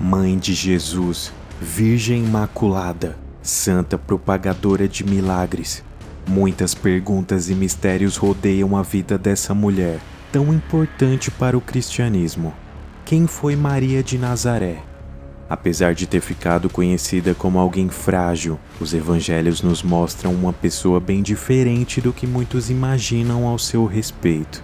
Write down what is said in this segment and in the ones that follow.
Mãe de Jesus, Virgem Imaculada, Santa Propagadora de Milagres. Muitas perguntas e mistérios rodeiam a vida dessa mulher, tão importante para o cristianismo. Quem foi Maria de Nazaré? Apesar de ter ficado conhecida como alguém frágil, os evangelhos nos mostram uma pessoa bem diferente do que muitos imaginam ao seu respeito.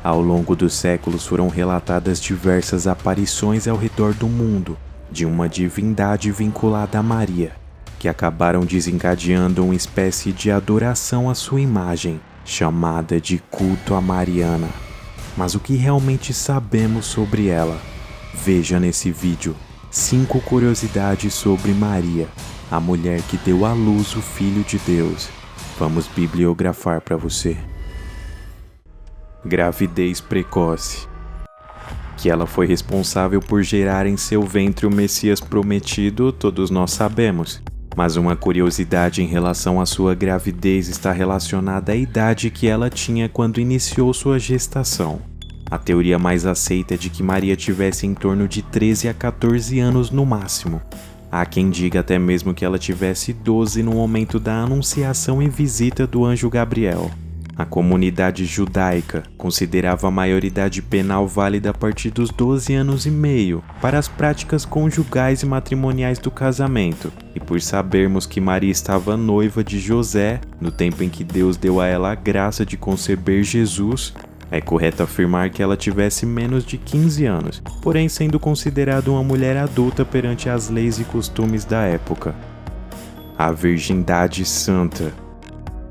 Ao longo dos séculos foram relatadas diversas aparições ao redor do mundo de uma divindade vinculada a Maria, que acabaram desencadeando uma espécie de adoração à sua imagem, chamada de culto a Mariana. Mas o que realmente sabemos sobre ela? Veja nesse vídeo 5 curiosidades sobre Maria, a mulher que deu à luz o Filho de Deus. Vamos bibliografar para você. Gravidez precoce. Que ela foi responsável por gerar em seu ventre o Messias prometido, todos nós sabemos. Mas uma curiosidade em relação à sua gravidez está relacionada à idade que ela tinha quando iniciou sua gestação. A teoria mais aceita é de que Maria tivesse em torno de 13 a 14 anos no máximo. Há quem diga até mesmo que ela tivesse 12 no momento da anunciação e visita do anjo Gabriel. A comunidade judaica considerava a maioridade penal válida a partir dos 12 anos e meio para as práticas conjugais e matrimoniais do casamento, e por sabermos que Maria estava noiva de José, no tempo em que Deus deu a ela a graça de conceber Jesus, é correto afirmar que ela tivesse menos de 15 anos, porém sendo considerada uma mulher adulta perante as leis e costumes da época. A Virgindade Santa.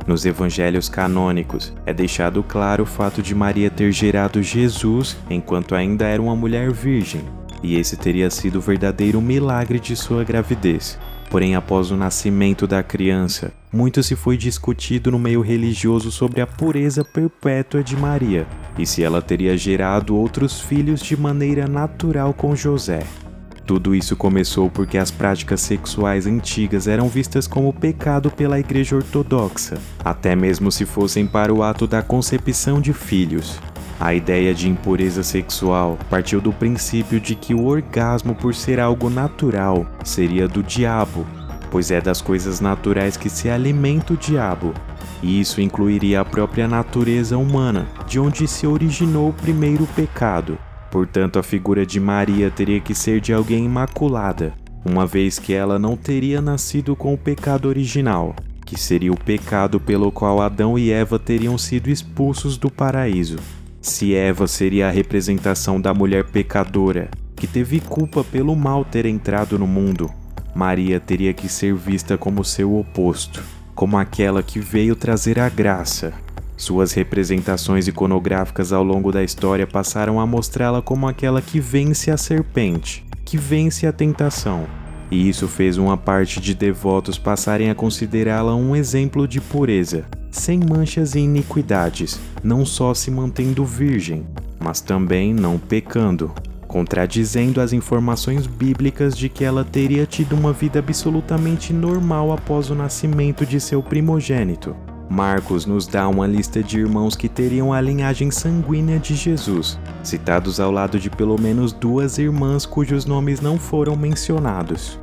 Nos evangelhos canônicos, é deixado claro o fato de Maria ter gerado Jesus enquanto ainda era uma mulher virgem, e esse teria sido o verdadeiro milagre de sua gravidez. Porém, após o nascimento da criança, muito se foi discutido no meio religioso sobre a pureza perpétua de Maria, e se ela teria gerado outros filhos de maneira natural com José. Tudo isso começou porque as práticas sexuais antigas eram vistas como pecado pela Igreja Ortodoxa, até mesmo se fossem para o ato da concepção de filhos. A ideia de impureza sexual partiu do princípio de que o orgasmo, por ser algo natural, seria do diabo, pois é das coisas naturais que se alimenta o diabo, e isso incluiria a própria natureza humana, de onde se originou o primeiro pecado. Portanto, a figura de Maria teria que ser de alguém imaculada, uma vez que ela não teria nascido com o pecado original, que seria o pecado pelo qual Adão e Eva teriam sido expulsos do paraíso. Se Eva seria a representação da mulher pecadora, que teve culpa pelo mal ter entrado no mundo, Maria teria que ser vista como seu oposto, como aquela que veio trazer a graça. Suas representações iconográficas ao longo da história passaram a mostrá-la como aquela que vence a serpente, que vence a tentação, e isso fez uma parte de devotos passarem a considerá-la um exemplo de pureza, sem manchas e iniquidades, não só se mantendo virgem, mas também não pecando, contradizendo as informações bíblicas de que ela teria tido uma vida absolutamente normal após o nascimento de seu primogênito. Marcos nos dá uma lista de irmãos que teriam a linhagem sanguínea de Jesus, citados ao lado de pelo menos 2 irmãs cujos nomes não foram mencionados.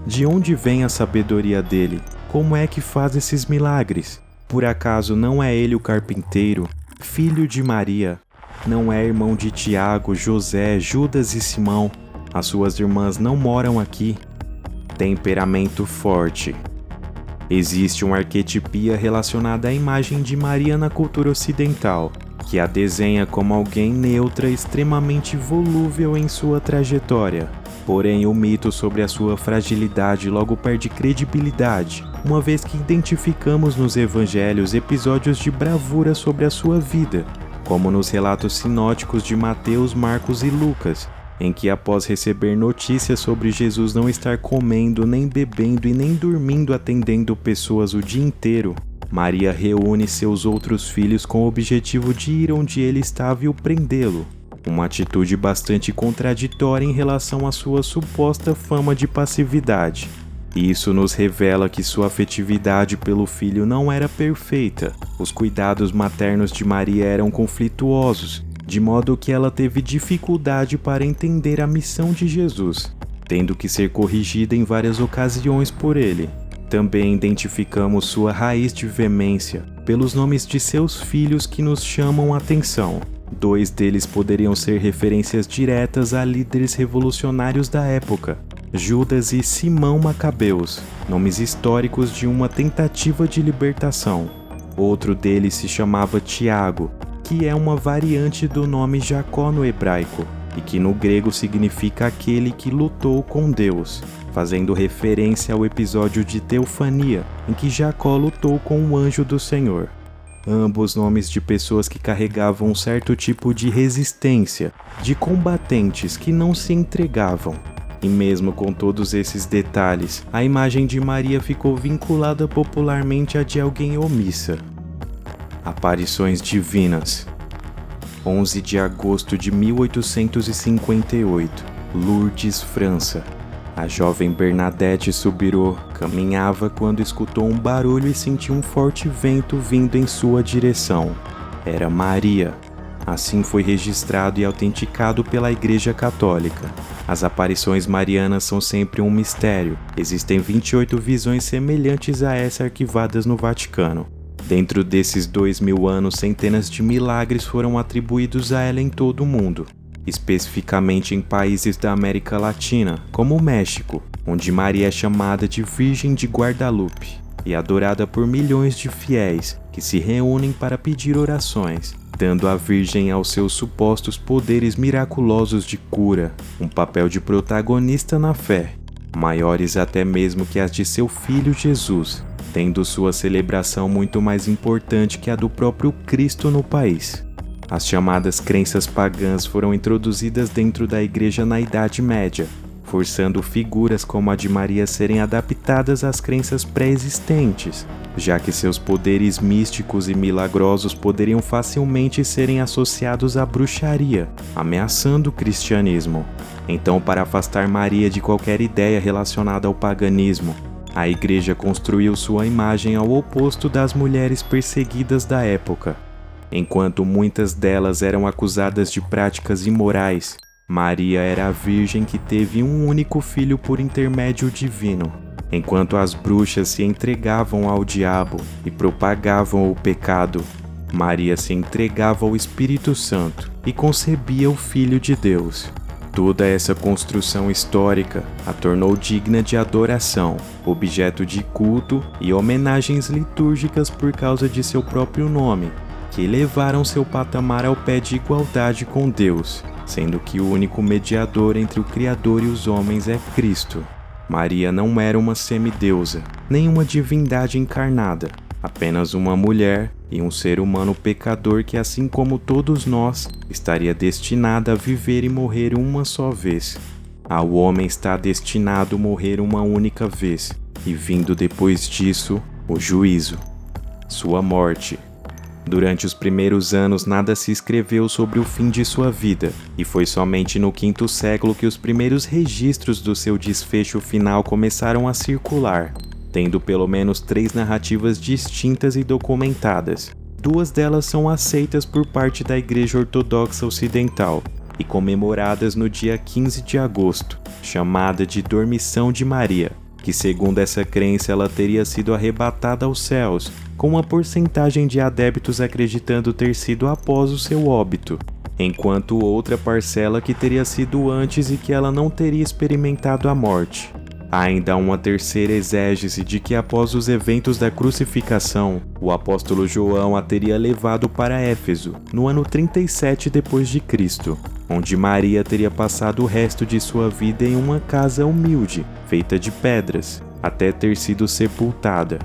De onde vem a sabedoria dele? Como é que faz esses milagres? Por acaso não é ele o carpinteiro, filho de Maria? Não é irmão de Tiago, José, Judas e Simão? As suas irmãs não moram aqui? Temperamento forte. Existe uma arquetipia relacionada à imagem de Maria na cultura ocidental, que a desenha como alguém neutra e extremamente volúvel em sua trajetória. Porém, o mito sobre a sua fragilidade logo perde credibilidade, uma vez que identificamos nos evangelhos episódios de bravura sobre a sua vida, como nos relatos sinóticos de Mateus, Marcos e Lucas, em que após receber notícias sobre Jesus não estar comendo, nem bebendo e nem dormindo atendendo pessoas o dia inteiro, Maria reúne seus outros filhos com o objetivo de ir onde ele estava e o prendê-lo. Uma atitude bastante contraditória em relação à sua suposta fama de passividade. Isso nos revela que sua afetividade pelo filho não era perfeita. Os cuidados maternos de Maria eram conflituosos, de modo que ela teve dificuldade para entender a missão de Jesus. tendo que ser corrigida em várias ocasiões por ele. Também identificamos sua raiz de veemência pelos nomes de seus filhos que nos chamam a atenção. 2 deles poderiam ser referências diretas a líderes revolucionários da época, Judas e Simão Macabeus, nomes históricos de uma tentativa de libertação. Outro deles se chamava Tiago, que é uma variante do nome Jacó no hebraico, e que no grego significa aquele que lutou com Deus, fazendo referência ao episódio de Teofania, em que Jacó lutou com o anjo do Senhor. Ambos nomes de pessoas que carregavam um certo tipo de resistência, de combatentes que não se entregavam. E mesmo com todos esses detalhes, a imagem de Maria ficou vinculada popularmente à de alguém omissa. Aparições divinas. 11 de agosto de 1858, Lourdes, França. A jovem Bernadette Soubirous caminhava quando escutou um barulho e sentiu um forte vento vindo em sua direção. Era Maria. Assim foi registrado e autenticado pela Igreja Católica. As aparições marianas são sempre um mistério. Existem 28 visões semelhantes a essa arquivadas no Vaticano. Dentro desses 2000 anos, centenas de milagres foram atribuídos a ela em todo o mundo, especificamente em países da América Latina, como o México, onde Maria é chamada de Virgem de Guadalupe e adorada por milhões de fiéis que se reúnem para pedir orações, dando à Virgem aos seus supostos poderes miraculosos de cura, um papel de protagonista na fé, maiores até mesmo que as de seu filho Jesus, tendo sua celebração muito mais importante que a do próprio Cristo no país. As chamadas crenças pagãs foram introduzidas dentro da Igreja na Idade Média, forçando figuras como a de Maria a serem adaptadas às crenças pré-existentes, já que seus poderes místicos e milagrosos poderiam facilmente serem associados à bruxaria, ameaçando o cristianismo. Então, para afastar Maria de qualquer ideia relacionada ao paganismo, a Igreja construiu sua imagem ao oposto das mulheres perseguidas da época. Enquanto muitas delas eram acusadas de práticas imorais, Maria era a virgem que teve um único filho por intermédio divino. Enquanto as bruxas se entregavam ao diabo e propagavam o pecado, Maria se entregava ao Espírito Santo e concebia o Filho de Deus. Toda essa construção histórica a tornou digna de adoração, objeto de culto e homenagens litúrgicas por causa de seu próprio nome, que elevaram seu patamar ao pé de igualdade com Deus, sendo que o único mediador entre o Criador e os homens é Cristo. Maria não era uma semideusa, nem uma divindade encarnada, apenas uma mulher e um ser humano pecador que, assim como todos nós, estaria destinada a viver e morrer uma só vez. Ao homem está destinado a morrer uma única vez, e vindo depois disso, o juízo, sua morte. Durante os primeiros anos nada se escreveu sobre o fim de sua vida, e foi somente no 5º século que os primeiros registros do seu desfecho final começaram a circular, tendo pelo menos 3 narrativas distintas e documentadas. 2 delas são aceitas por parte da Igreja Ortodoxa Ocidental e comemoradas no dia 15 de agosto, chamada de Dormição de Maria, que segundo essa crença ela teria sido arrebatada aos céus, com uma porcentagem de adeptos acreditando ter sido após o seu óbito, enquanto outra parcela que teria sido antes e que ela não teria experimentado a morte. Há ainda uma terceira exégese de que após os eventos da crucificação, o apóstolo João a teria levado para Éfeso, no ano 37 d.C., onde Maria teria passado o resto de sua vida em uma casa humilde, feita de pedras, até ter sido sepultada.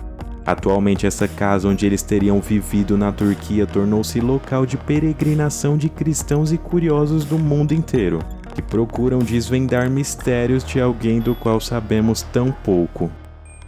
Atualmente essa casa onde eles teriam vivido na Turquia tornou-se local de peregrinação de cristãos e curiosos do mundo inteiro, que procuram desvendar mistérios de alguém do qual sabemos tão pouco.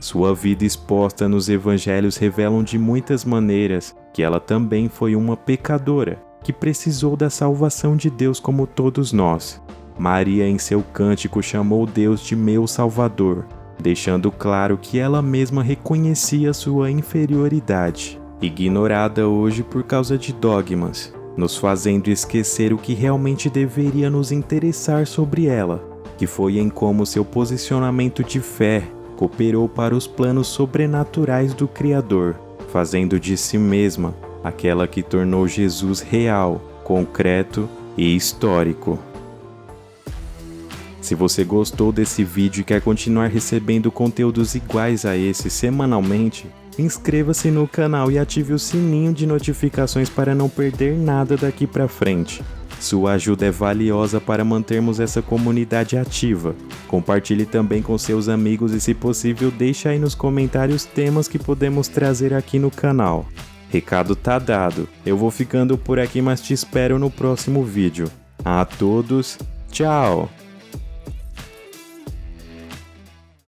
Sua vida exposta nos evangelhos revelam de muitas maneiras que ela também foi uma pecadora, que precisou da salvação de Deus como todos nós. Maria em seu cântico chamou Deus de meu Salvador, deixando claro que ela mesma reconhecia sua inferioridade, ignorada hoje por causa de dogmas, nos fazendo esquecer o que realmente deveria nos interessar sobre ela, que foi em como seu posicionamento de fé cooperou para os planos sobrenaturais do Criador, fazendo de si mesma aquela que tornou Jesus real, concreto e histórico. Se você gostou desse vídeo e quer continuar recebendo conteúdos iguais a esse semanalmente, inscreva-se no canal e ative o sininho de notificações para não perder nada daqui pra frente. Sua ajuda é valiosa para mantermos essa comunidade ativa. Compartilhe também com seus amigos e, se possível, deixe aí nos comentários temas que podemos trazer aqui no canal. Recado tá dado. Eu vou ficando por aqui, mas te espero no próximo vídeo. A todos, tchau!